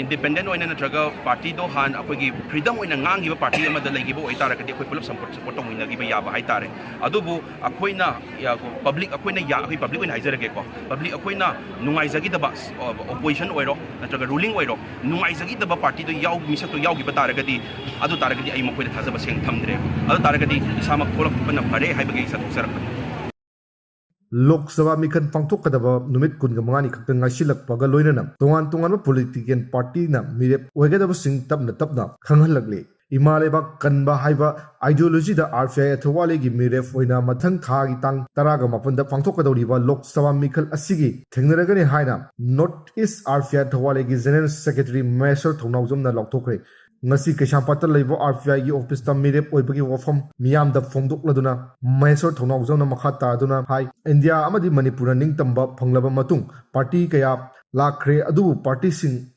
independent oina natraga party do han akogi freedom oina ngangi ba party ama da legibo oitara kadi akoi pulap support tong ina gi ba yaba haitare adubu akoina ya public akoina ya akoi public oina haizarage ko public akoina nungai jagi da bas opposition oiro natraga ruling oiro nungai jagi da ba party do yaw misa to yaw gi ba taragadi adu taragadi ai makoi da thajaba seng thamdre adu taragadi isama tholak pana phare haibagi sa thoksarak Loksabha Mikhan Pangthokadaba Numit Kungamani Kakangasilak Pagaloinam, Tongan political party na Mirep Wagadaba Sing Tabna Tabna, Kangalagli. Imaleba Kanba Haiba ideology the RPI Thawalegi Miref Oina Matang Thagi Tang Taraga Mapanda Pangthokadoriva Loksabha Mikhan Asigi, Thengnaragani Haina, North East RPI Thawalegi General Secretary Maheshwar Thounaojam Loktokre. Ngasi Keshampata Laibo RPI gi office ta mirep oibagi wafam miyam da phongdok laduna Maheshwar Thounaojam na makha taduna hai India amadi Manipur ning tamba phanglaba matung party kaya lakhre adu party sing